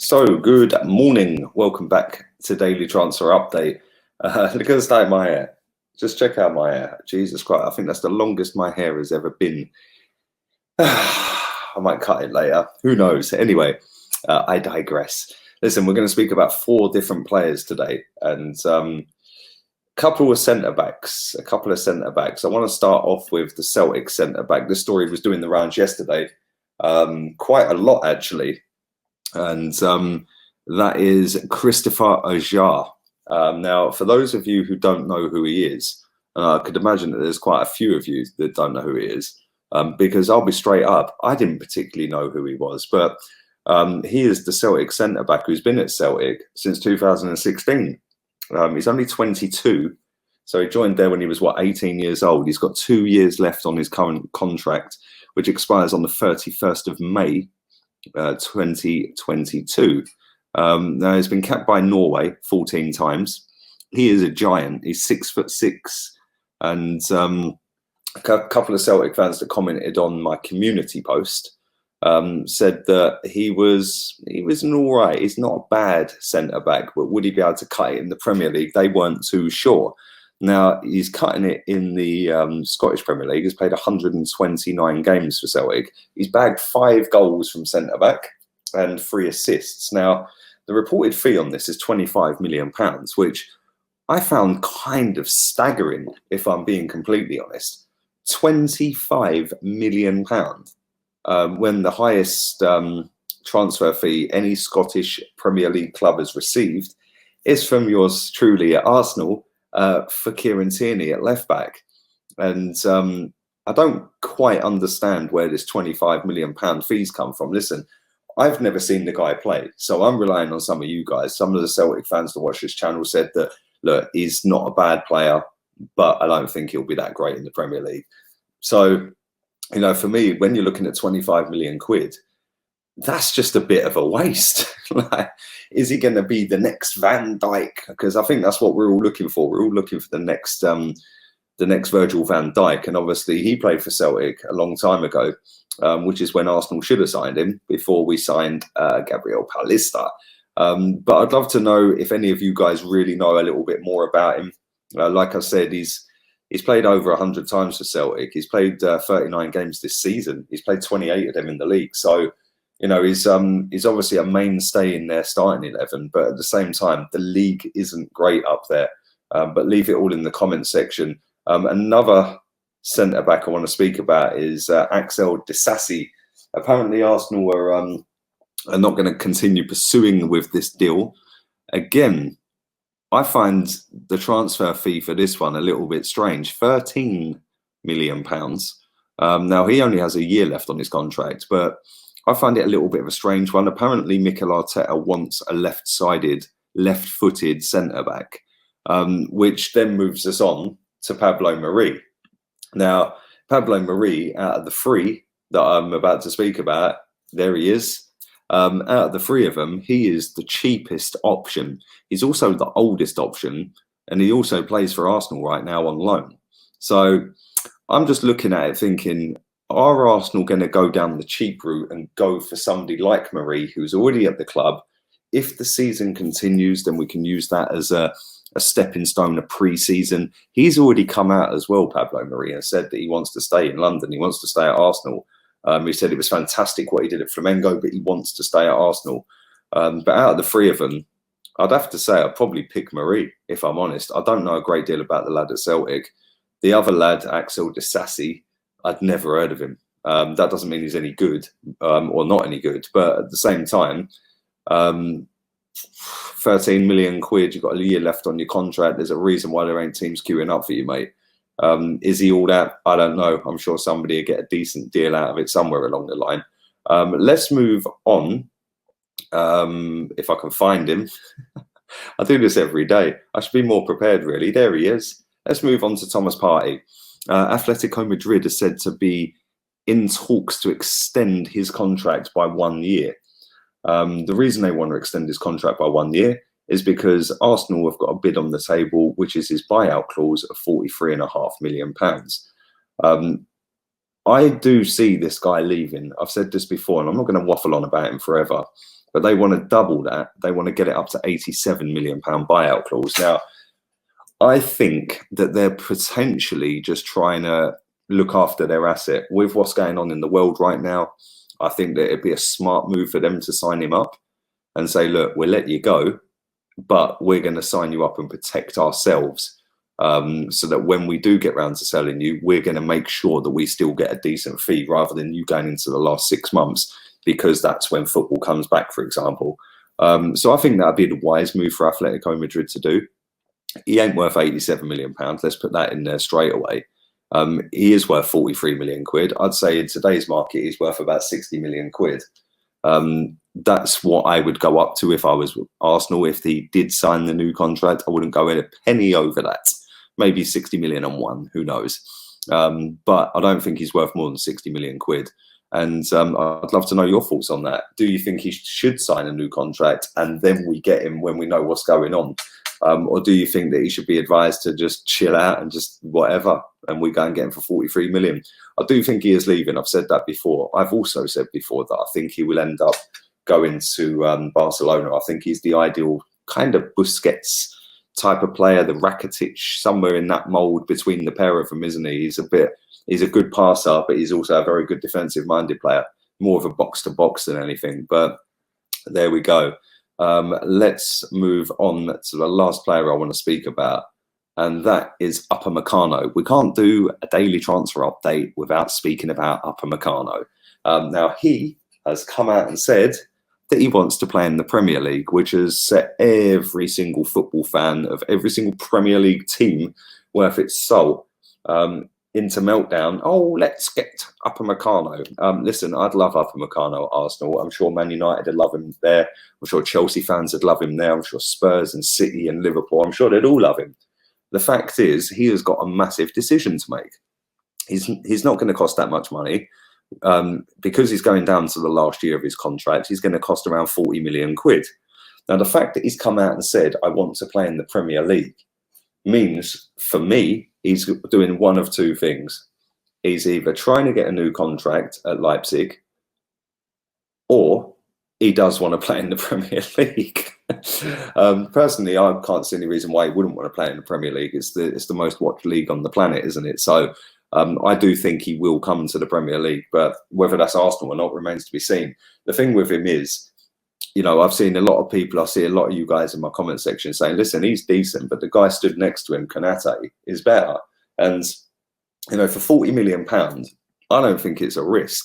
So, good morning. Welcome back to Daily Transfer Update. Look at the state of my hair. Just check out my hair. Jesus Christ, I think that's the longest my hair has ever been. I might cut it later. Who knows? Anyway, I digress. Listen, we're going to speak about 4 different players today, and a couple of centre backs. I want to start off with the Celtic centre back. This story was doing the rounds yesterday, quite a lot actually. And that is Christopher Ajar. Now, for those of you who don't know who he is, I could imagine that there's quite a few of you that don't know who he is, because I'll be straight up, I didn't particularly know who he was, but he is the Celtic centre-back who's been at Celtic since 2016. He's only 22, so he joined there when he was, 18 years old. He's got 2 years left on his current contract, which expires on the 31st of May, 2022. Now he's been capped by Norway 14 times. He is a giant. He's 6'6", and a couple of Celtic fans that commented on my community post said that he was an all right. He's not a bad centre back, but would he be able to cut it in the Premier League? They weren't too sure. Now he's cutting it in the Scottish Premier League. He's played 129 games for Celtic. He's bagged 5 goals from centre back and 3 assists. Now the reported fee on this is £25 million, which I found kind of staggering, if I'm being completely honest. £25 million, when the highest transfer fee any Scottish Premier League club has received is from yours truly at Arsenal, for Kieran Tierney at left back. And I don't quite understand where this £25 million fees come from. Listen, I've never seen the guy play, so I'm relying on some of you guys. Some of the Celtic fans that watch this channel said that, look, he's not a bad player, but I don't think he'll be that great in the Premier League. So, you know, for me, when you're looking at 25 million quid, that's just a bit of a waste. Like, is he going to be the next Van Dijk? Because I think that's what we're all looking for. We're all looking for the next Virgil van Dijk. And obviously he played for Celtic a long time ago, which is when Arsenal should have signed him before we signed Gabriel Paulista. But I'd love to know if any of you guys really know a little bit more about him. Like I said, he's played over 100 times for Celtic. He's played 39 games this season. He's played 28 of them in the league. So, you know, he's obviously a mainstay in their starting 11, but at the same time, the league isn't great up there. But leave it all in the comments section. Another centre-back I want to speak about is Axel Disasi. Apparently, Arsenal are not going to continue pursuing with this deal. Again, I find the transfer fee for this one a little bit strange. £13 million. Now, he only has a year left on his contract, but I find it a little bit of a strange one. Apparently, Mikel Arteta wants a left-sided, left-footed centre-back, which then moves us on to Pablo Mari. Now, Pablo Mari, out of the 3 that I'm about to speak about, there he is. Out of the 3 of them, he is the cheapest option. He's also the oldest option, and he also plays for Arsenal right now on loan. So I'm just looking at it thinking, are Arsenal going to go down the cheap route and go for somebody like Mari, who's already at the club? If the season continues, then we can use that as a stepping stone, a pre-season. He's already come out as well, Pablo Mari, and said that he wants to stay in London. He wants to stay at Arsenal. He said it was fantastic what he did at Flamengo, but he wants to stay at Arsenal. But out of the 3 of them, I'd have to say I'd probably pick Mari, if I'm honest. I don't know a great deal about the lad at Celtic. The other lad, Axel Disasi, I'd never heard of him. That doesn't mean he's any good or not any good. But at the same time, 13 million quid, you've got a year left on your contract. There's a reason why there ain't teams queuing up for you, mate. Is he all that? I don't know. I'm sure somebody will get a decent deal out of it somewhere along the line. Let's move on. If I can find him. I do this every day. I should be more prepared, really. There he is. Let's move on to Thomas Partey. Atletico Madrid is said to be in talks to extend his contract by 1 year. The reason they want to extend his contract by 1 year is because Arsenal have got a bid on the table, which is his buyout clause of £43.5 million. I do see this guy leaving. I've said this before, and I'm not going to waffle on about him forever. but they want to double that. They want to get it up to £87 million buyout clause. Now, I think that they're potentially just trying to look after their asset. With what's going on in the world right now, I think that it'd be a smart move for them to sign him up and say, look, we'll let you go, but we're going to sign you up and protect ourselves, so that when we do get round to selling you, we're going to make sure that we still get a decent fee rather than you going into the last 6 months, because that's when football comes back, for example. So I think that'd be the wise move for Atletico Madrid to do. He ain't worth £87 million. Let's put that in there straight away. He is worth 43 million quid. I'd say in today's market, he's worth about 60 million quid. That's what I would go up to if I was Arsenal. If he did sign the new contract, I wouldn't go in a penny over that. Maybe 60 million and one, who knows? But I don't think he's worth more than 60 million quid. And I'd love to know your thoughts on that. Do you think he should sign a new contract and then we get him when we know what's going on? Or do you think that he should be advised to just chill out and just whatever, and we go and get him for 43 million? I do think he is leaving. I've said that before. I've also said before that I think he will end up going to Barcelona. I think he's the ideal kind of Busquets type of player, the Rakitic, somewhere in that mould between the pair of them, isn't he? He's a good passer, but he's also a very good defensive-minded player, more of a box-to-box than anything. But there we go. Let's move on to the last player I want to speak about, and that is Upamecano. We can't do a daily transfer update without speaking about Upamecano. Now, he has come out and said that he wants to play in the Premier League, which has set every single football fan of every single Premier League team worth its salt into meltdown. Oh, let's get Upamecano. Listen, I'd love Upamecano at Arsenal. I'm sure Man United would love him there. I'm sure Chelsea fans would love him there. I'm sure Spurs and City and Liverpool, I'm sure they'd all love him. The fact is, he has got a massive decision to make. He's not going to cost that much money. Because he's going down to the last year of his contract, he's going to cost around 40 million quid. Now, the fact that he's come out and said, I want to play in the Premier League, means, for me, he's doing one of two things. He's either trying to get a new contract at Leipzig, or he does want to play in the Premier League. Personally, I can't see any reason why he wouldn't want to play in the Premier League. It's the most watched league on the planet, isn't it? So I do think he will come to the Premier League, but whether that's Arsenal or not remains to be seen. The thing with him is, you know, I've seen a lot of people, I see a lot of you guys in my comment section saying, listen, he's decent, but the guy stood next to him, Konate, is better. And, you know, for £40 million, I don't think it's a risk,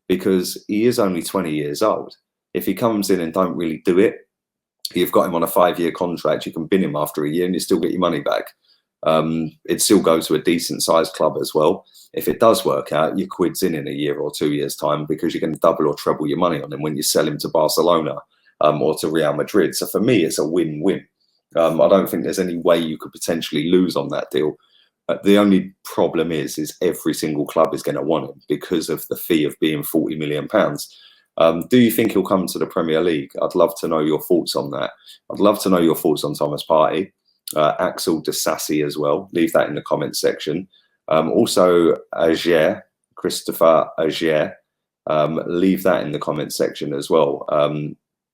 because he is only 20 years old. If he comes in and don't really do it, you've got him on a 5-year contract, you can bin him after a year and you still get your money back. It'd still go to a decent sized club as well. If it does work out, your quid's in a year or 2 years time, because you're going to double or treble your money on him when you sell him to Barcelona or to Real Madrid. So for me, it's a win-win. I don't think there's any way you could potentially lose on that deal. The only problem is every single club is going to want him because of the fee of being £40 million. Do you think he'll come to the Premier League? I'd love to know your thoughts on that. I'd love to know your thoughts on Thomas Partey. Axel Disasi as well. Leave that in the comment section. Also, Agier, Christopher Agier. Leave that in the comment section as well.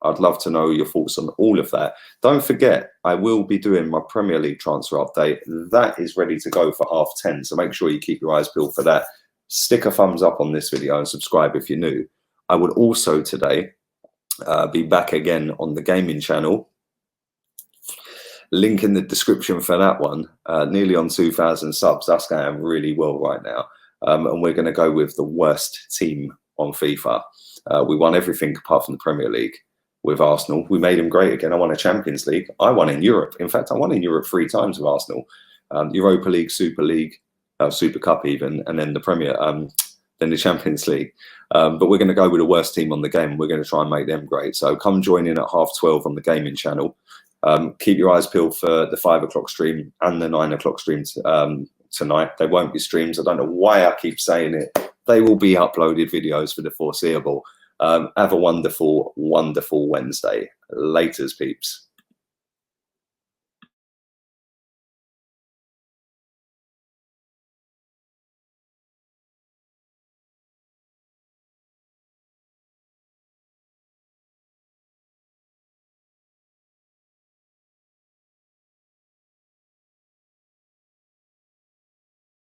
I'd love to know your thoughts on all of that. Don't forget, I will be doing my Premier League transfer update. That is ready to go for 10:30. So make sure you keep your eyes peeled for that. Stick a thumbs up on this video and subscribe if you're new. I would also today be back again on the gaming channel. Link in the description for that one. Nearly on 2,000 subs. That's going really well right now. And we're going to go with the worst team on FIFA. We won everything apart from the Premier League with Arsenal. We made them great again. I won a Champions League. I won in Europe. In fact, I won in Europe 3 times with Arsenal. Europa League, Super League, Super Cup even, and then the Premier, then the Champions League. But we're going to go with the worst team on the game. We're going to try and make them great. So come join in at 12:30 on the gaming channel. Keep your eyes peeled for the 5 o'clock stream and the 9 o'clock stream tonight. They won't be streams. I don't know why I keep saying it. They will be uploaded videos for the foreseeable. Have a wonderful, wonderful Wednesday. Laters, peeps.